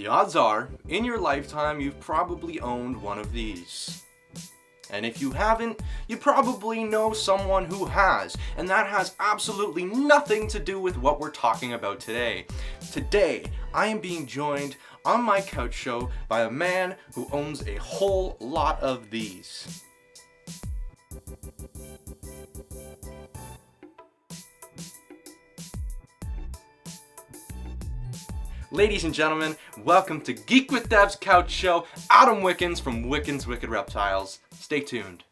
The odds are, in your lifetime, you've probably owned one of these. And if you haven't, you probably know someone who has, and that has absolutely nothing to do with what we're talking about today. Today, I am being joined on my couch show by a man who owns a whole lot of these. Ladies and gentlemen, welcome to Geek with Dev's Couch Show, Adam Wickens from Wickens Wicked Reptiles. Stay tuned.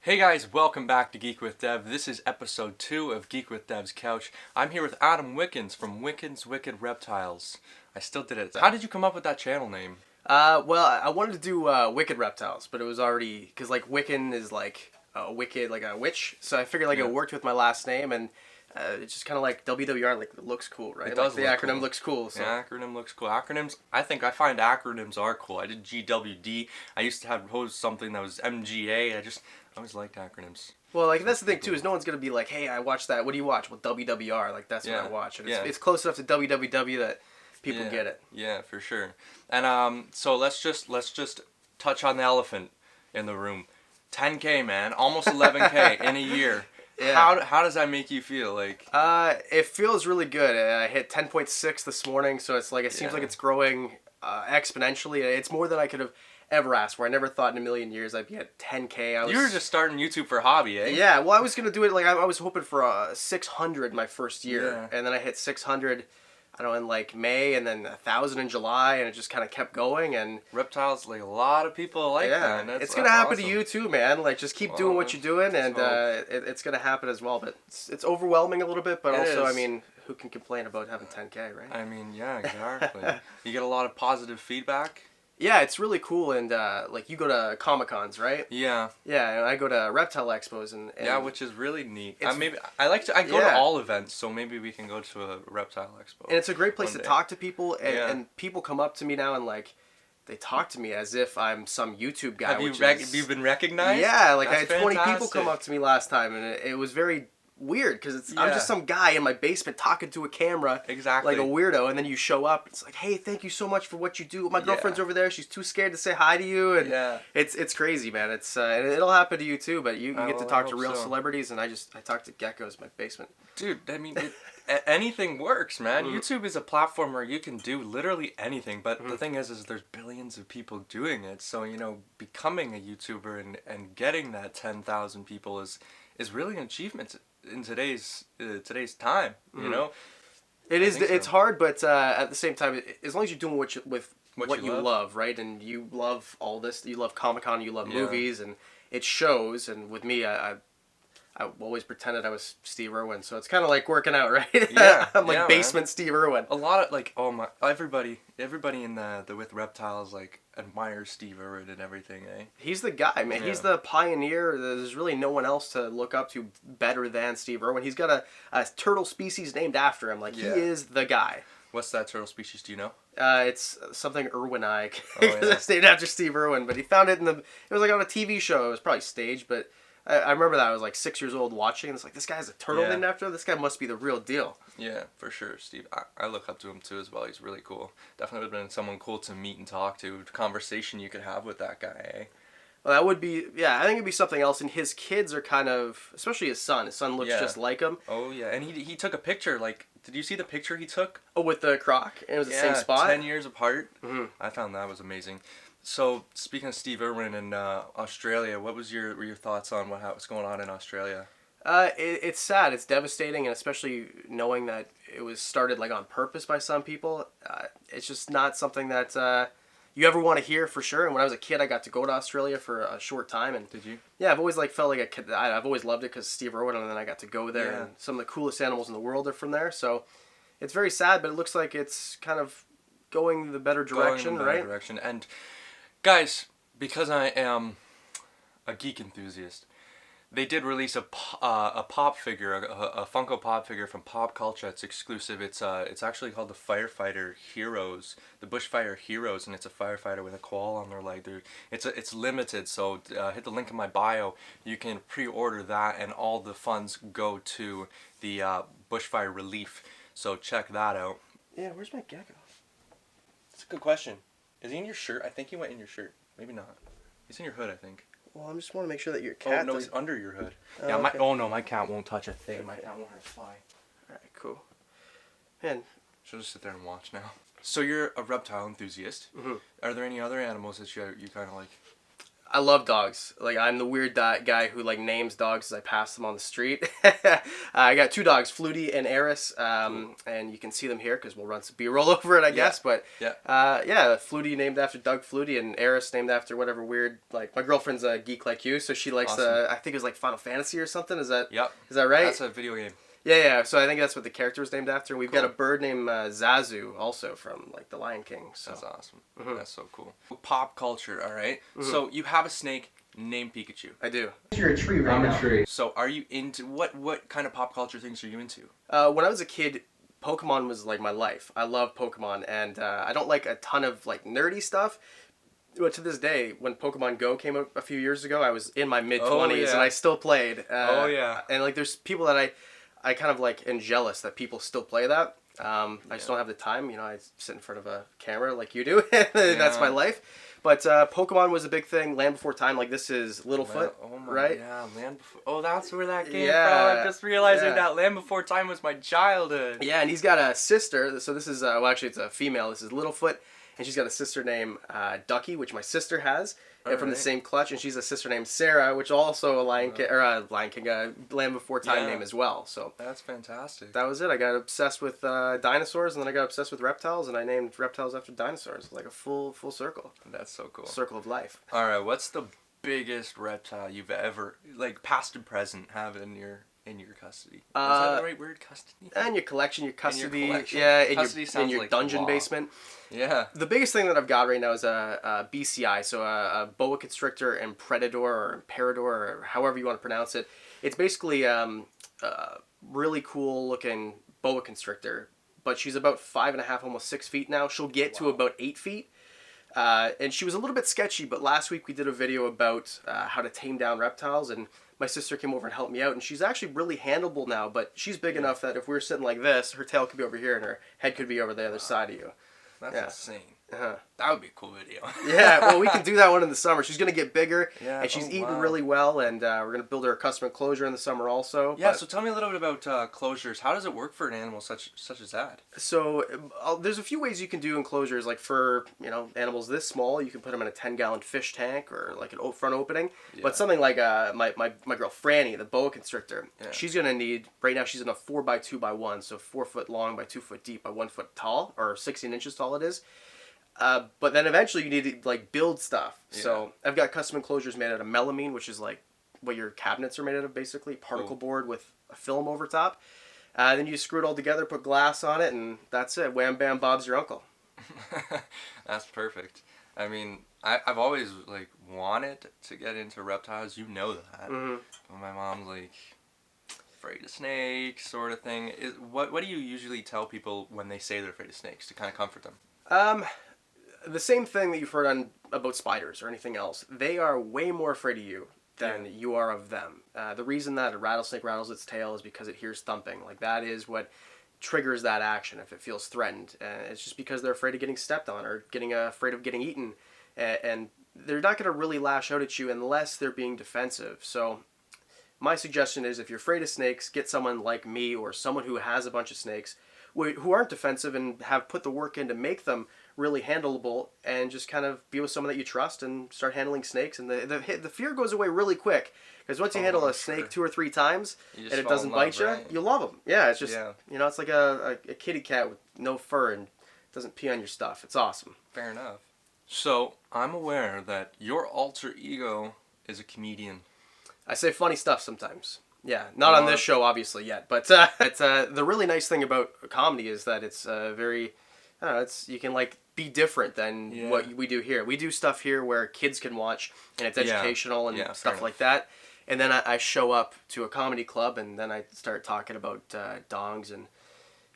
Hey guys, welcome back to Geek with Dev. This is episode 2 of Geek with Dev's Couch. I'm here with Adam Wickens from Wickens Wicked Reptiles. I still did it. How did you come up with that channel name? Well, I wanted to do Wicked Reptiles, but it was already, because like Wiccan is like a wicked, like a witch, so I figured like it worked with my last name, and it's just kind of like WWR, like it looks cool, right? It does like, the acronym looks cool. So. The acronym looks cool. Acronyms, I find acronyms are cool. I did GWD. I used to have host something that was MGA. I always liked acronyms. Well, like that's the thing too, is no one's gonna be like, hey, I watched that. What do you watch? Well, WWR, like that's what I watch. And it's close enough to WWW that people get it. Yeah, for sure. And so let's just touch on the elephant in the room. 10K, man, almost 11K in a year. Yeah. How does that make you feel? Like it feels really good. I hit 10.6 this morning, so it's like it seems like it's growing exponentially. It's more than I could have ever asked for. I never thought in a million years I'd be at 10K. You were just starting YouTube for a hobby, eh? Yeah, well, I was gonna do it like I was hoping for 600 my first year, and then I hit 600. I don't know, in like May, and then 1,000 in July, and it just kind of kept going. And reptiles, like a lot of people like that. It's gonna happen to you too, man. Like just keep doing what you're doing, and it's gonna happen as well. But it's overwhelming a little bit, but also, I mean, who can complain about having 10K, right? I mean, yeah, exactly. You get a lot of positive feedback. Yeah, it's really cool, and like you go to Comic-Cons, right? Yeah. Yeah, and I go to Reptile Expos, and yeah, which is really neat. I go to all events, so maybe we can go to a Reptile Expo. And it's a great place to talk to people, and people come up to me now and like they talk to me as if I'm some YouTube guy. Have you been recognized? Yeah, like that's I had 20 people come up to me last time, and it was very weird because I'm just some guy in my basement talking to a camera, like a weirdo, and then you show up. It's like, hey, thank you so much for what you do. My girlfriend's over there; she's too scared to say hi to you, and it's crazy, man. It's and it'll happen to you too. But you get to talk to real celebrities, and I talk to geckos in my basement. Dude, I mean, anything works, man. YouTube is a platform where you can do literally anything. But the thing is there's billions of people doing it. So becoming a YouTuber and getting that 10,000 people is really an achievement in today's time, you know. It's hard, but at the same time, as long as you're doing what you love, right? And you love all this, you love Comic-Con, you love movies, and it shows. And with me, I always pretended I was Steve Irwin, so it's kind of like working out, right? Yeah, I'm like basement man. Steve Irwin. A lot of like, everybody in the with reptiles like admires Steve Irwin and everything, eh? He's the guy, man. Yeah. He's the pioneer. There's really no one else to look up to better than Steve Irwin. He's got a turtle species named after him. Like he is the guy. What's that turtle species? Do you know? It's something Irwinike because it's named after Steve Irwin. But he found it it was like on a TV show. It was probably staged, but. I remember that I was like 6 years old watching, and it's like, this guy has a turtle named after him? This guy must be the real deal. Yeah, for sure, Steve. I look up to him too as well. He's really cool. Definitely would have been someone cool to meet and talk to. Conversation you could have with that guy, eh? Well, that would be, I think it'd be something else. And his kids are kind of, especially his son. His son looks just like him. Oh, yeah. And he took a picture, like, did you see the picture he took? Oh, with the croc? And it was the same spot? 10 years apart. Mm-hmm. I found that was amazing. So, speaking of Steve Irwin and Australia, what was your thoughts on what's going on in Australia? It's sad. It's devastating, and especially knowing that it was started like on purpose by some people. It's just not something that you ever want to hear for sure. And when I was a kid, I got to go to Australia for a short time. And did you? Yeah, I've always felt like a kid. I've always loved it because Steve Irwin, and then I got to go there. And some of the coolest animals in the world are from there. So it's very sad, but it looks like it's kind of going the better direction, right? And guys, because I am a geek enthusiast, They did release a pop figure, a Funko Pop figure from Cultcha. It's exclusive. It's actually called the Firefighter Heroes, the Bushfire Heroes, and it's a firefighter with a koala on their leg. It's limited, so hit the link in my bio. You can pre-order that, and all the funds go to the bushfire relief. So check that out. Yeah, where's my gecko? That's a good question. Is he in your shirt? I think he went in your shirt. Maybe not. He's in your hood, I think. Well, I just want to make sure that your cat. Oh no, he's under your hood. Yeah, okay. my cat won't touch a thing. My cat won't hurt a fly. All right, cool. Man, she'll just sit there and watch now. So you're a reptile enthusiast. Mm-hmm. Are there any other animals that you kind of like? I love dogs. Like, I'm the weird guy who like names dogs as I pass them on the street. I got 2 dogs, Flutie and Eris, and you can see them here because we'll run some B-roll over it, I guess. But Flutie named after Doug Flutie, and Eris named after whatever weird. Like, my girlfriend's a geek like you, so she likes I think it was like Final Fantasy or something. Is that? Yep. Is that right? That's a video game. Yeah. So I think that's what the character was named after. We've got a bird named Zazu, also from like The Lion King. So. That's awesome. Mm-hmm. That's so cool. Pop culture, all right? Mm-hmm. So you have a snake named Pikachu. I do. You're a tree right now. I'm a tree. So are you into what kind of pop culture things are you into? When I was a kid, Pokemon was like my life. I love Pokemon, and I don't like a ton of like nerdy stuff. But to this day, when Pokemon Go came out a few years ago, I was in my mid-20s and I still played. And like, there's people that I kind of like am jealous that people still play that. I just don't have the time. You know, I sit in front of a camera like you do. That's my life. But Pokemon was a big thing. Land Before Time, like this is Littlefoot, right? Yeah, Land Before. Oh, that's where that came from. I'm just realizing that Land Before Time was my childhood. Yeah, and he's got a sister. So this is well, actually, it's a female. This is Littlefoot, and she's got a sister named Ducky, which my sister has. From the same clutch, and she's a sister named Sarah, which also a Land Before Time name as well. So that's fantastic. That was it. I got obsessed with dinosaurs, and then I got obsessed with reptiles, and I named reptiles after dinosaurs, like a full circle. That's so cool. Circle of life. All right, what's the biggest reptile you've ever, like past and present, have in your custody? Is that the right word, custody? And your collection, your custody. In your like dungeon basement. Yeah. The biggest thing that I've got right now is a BCI, so a boa constrictor and predator or imperador, or however you want to pronounce it. It's basically a really cool looking boa constrictor, but she's about 5.5, almost 6 feet now. She'll get to about 8 feet. And she was a little bit sketchy, but last week we did a video about how to tame down reptiles, and my sister came over and helped me out, and she's actually really handleable now, but she's big enough that if we were sitting like this, her tail could be over here and her head could be over the other side of you. That's insane. That would be a cool video. Yeah, well, we can do that one in the summer. She's going to get bigger, and she's eating really well, and we're going to build her a custom enclosure in the summer also. Yeah, so tell me a little bit about closures. How does it work for an animal such as that? So there's a few ways you can do enclosures. Like for animals this small, you can put them in a 10-gallon fish tank or like an front opening. Yeah. But something like my girl Franny, the boa constrictor, she's going to need, right now she's in a 4x2x1, so 4 foot long by 2 foot deep by 1 foot tall, or 16 inches tall it is. But then eventually you need to like build stuff. Yeah. So I've got custom enclosures made out of melamine, which is like what your cabinets are made out of, basically particle board with a film over top. Then you screw it all together, put glass on it, and that's it. Wham bam, Bob's your uncle. That's perfect. I mean, I've always like wanted to get into reptiles. You know that. Mm-hmm. But my mom's like afraid of snakes, sort of thing. What do you usually tell people when they say they're afraid of snakes to kind of comfort them? The same thing that you've heard about spiders or anything else. They are way more afraid of you than you are of them. The reason that a rattlesnake rattles its tail is because it hears thumping. Like, that is what triggers that action if it feels threatened. It's just because they're afraid of getting stepped on or afraid of getting eaten. And they're not going to really lash out at you unless they're being defensive. So my suggestion is, if you're afraid of snakes, get someone like me or someone who has a bunch of snakes who aren't defensive and have put the work in to make them really handleable, and just kind of be with someone that you trust and start handling snakes, and the fear goes away really quick, because once you handle a snake 2 or 3 times and it doesn't bite you, you love them. Yeah, it's just it's like a kitty cat with no fur and doesn't pee on your stuff. It's awesome. Fair enough. So I'm aware that your alter ego is a comedian. I say funny stuff sometimes. Yeah, not on this show obviously yet, but the really nice thing about comedy is that it's very, I don't know, you can like be different than what we do here. We do stuff here where kids can watch, and it's educational and stuff like that. And then I show up to a comedy club, and then I start talking about dongs and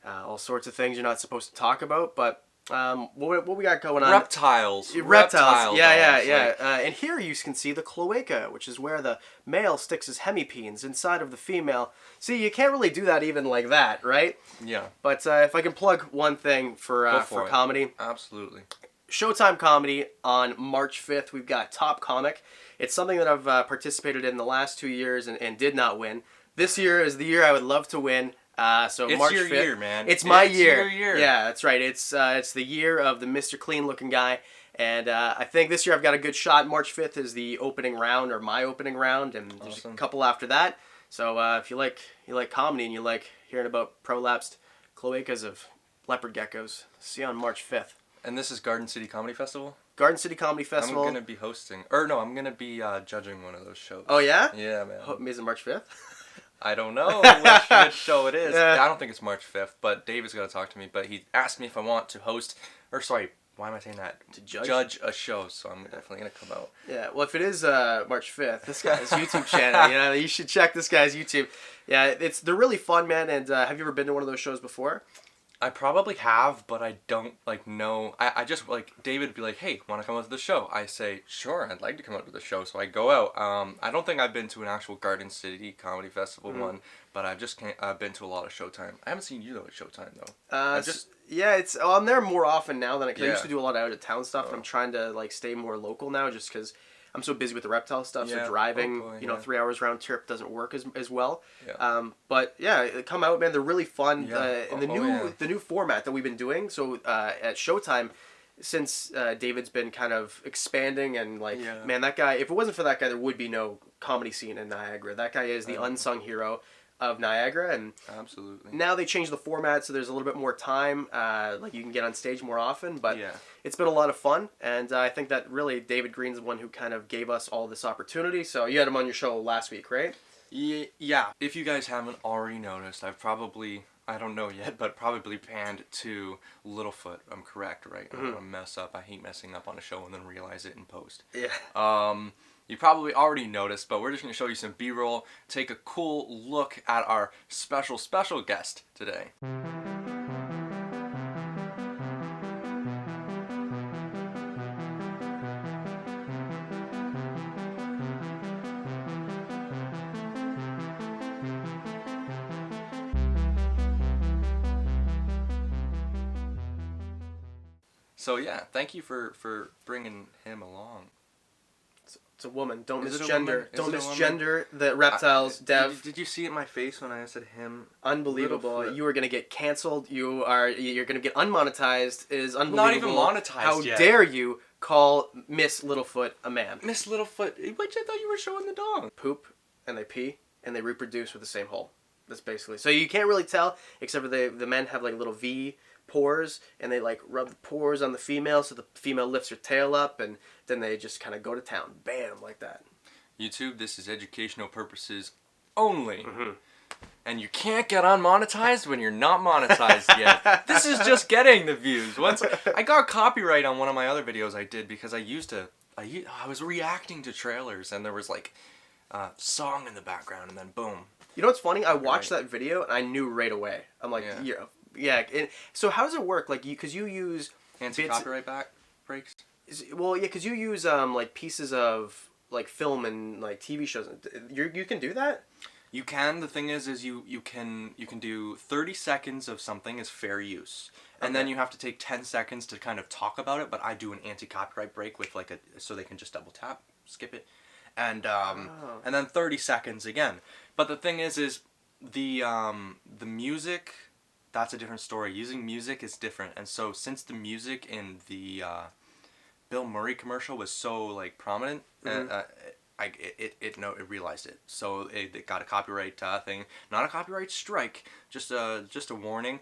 all sorts of things you're not supposed to talk about. But what we got going on? Reptiles. Yeah. And here you can see the cloaca, which is where the male sticks his hemipenes inside of the female. See, you can't really do that even like that, right? Yeah. But if I can plug one thing for comedy. Absolutely. Showtime Comedy on March 5th. We've got Top Comic. It's something that I've participated in the last 2 years and did not win. This year is the year I would love to win. So it's March your 5th. Year, man. It's my year. Your year. Yeah, that's right. It's the year of the Mr. Clean looking guy. And I think this year I've got a good shot. March 5th is the opening round, or my opening round, and there's a couple after that. So if you like comedy and you like hearing about prolapsed cloacas of leopard geckos, see you on March 5th. And this is Garden City Comedy Festival? Garden City Comedy Festival. I'm going to be hosting. Or no, I'm going to be judging one of those shows. Oh, yeah? Yeah, man. Is it March 5th? I don't know which show it is. Yeah. I don't think it's March 5th, but Dave is going to talk to me. But he asked me if I want to host, or sorry, why am I saying that? To judge a show, so I'm definitely going to come out. Yeah, well, if it is March 5th, this guy's YouTube channel, you should check this guy's YouTube. Yeah, they're really fun, man, and have you ever been to one of those shows before? I probably have, but I don't, know. I just, David would be like, hey, want to come out to the show? I say, sure, I'd like to come out to the show, so I go out. I don't think I've been to an actual Garden City Comedy Festival one, but I've just been to a lot of Showtime. I haven't seen you, though, at Showtime, though. I'm there more often now than I used to do a lot of out-of-town stuff. I'm trying to, stay more local now, just because I'm so busy with the reptile stuff, so driving, 3 hours round trip doesn't work as well. Yeah. But yeah, come out, man. They're really fun. And the new format that we've been doing. So at Showtime, since David's been kind of expanding and man, that guy. If it wasn't for that guy, there would be no comedy scene in Niagara. That guy is the unsung hero of Niagara, and absolutely. Now they changed the format, so there's a little bit more time. You can get on stage more often, but it's been a lot of fun, and I think that really David Green's the one who kind of gave us all this opportunity. So you had him on your show last week, right? Yeah. If you guys haven't already noticed, I've probably, I don't know yet, but probably panned to Littlefoot. I'm correct, right? I don't want to mess up. I hate messing up on a show and then realize it in post. Yeah. You probably already noticed, but we're just going to show you some B-roll, take a cool look at our special guest today. So yeah, thank you for bringing him along. It's a woman. Don't misgender the Reptiles dev. Did you see it in my face when I said him? Unbelievable. You are going to get canceled. You're going to get unmonetized. It is unbelievable. Not even monetized yet. How dare you call Miss Littlefoot a man? Miss Littlefoot? Which I thought you were showing the dog. Poop, and they pee, and they reproduce with the same hole. That's basically. So you can't really tell, except for the men have little V pores, and they rub the pores on the female, so the female lifts her tail up, and then they just kind of go to town, bam, like that. YouTube, this is educational purposes only, and you can't get unmonetized when you're not monetized yet. This is just getting the views. Once I got copyright on one of my other videos I did because I was reacting to trailers, and there was song in the background, and then boom. You know what's funny? I watched that video and I knew right away. I'm like, yeah. So how does it work? Because you use anti-copyright breaks. Well, yeah, because you use pieces of film and TV shows. You can do that. You can. The thing is you can do 30 seconds of something as fair use, and then you have to take 10 seconds to kind of talk about it. But I do an anti-copyright break with so they can just double tap, skip it, and then 30 seconds again. But the thing is the music. That's a different story. Using music is different, and so since the music in the Bill Murray commercial was so prominent, it realized it. So it got a copyright thing, not a copyright strike, just a warning.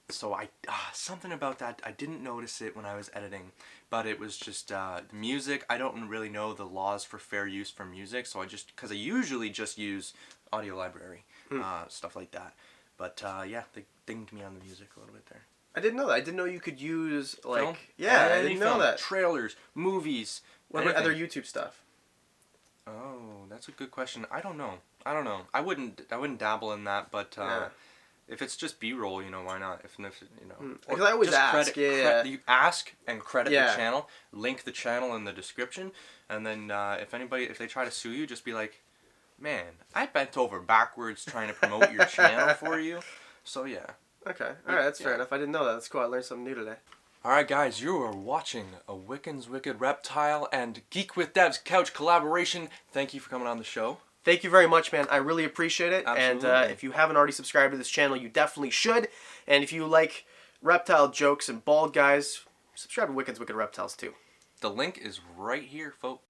So something about that, I didn't notice it when I was editing, but it was just the music. I don't really know the laws for fair use for music, so because I usually just use audio library, stuff like that. But they dinged me on the music a little bit there. I didn't know that. I didn't know you could use film? I didn't know that. Trailers, movies. What about other YouTube stuff? Oh, that's a good question. I don't know. I wouldn't dabble in that, but if it's just B-roll, you know, why not? If you know, because I always ask. You ask and credit the channel, link the channel in the description, and then if they try to sue you, just be like, man, I bent over backwards trying to promote your channel for you. So yeah. Okay. All right, that's fair enough. I didn't know that. That's cool. I learned something new today. Alright guys, you are watching a Wickens Wicked Reptile and GeekWithDev's couch collaboration. Thank you for coming on the show. Thank you very much, man. I really appreciate it. Absolutely. And if you haven't already subscribed to this channel, you definitely should. And if you like reptile jokes and bald guys, subscribe to Wickens Wicked Reptiles too. The link is right here, folks.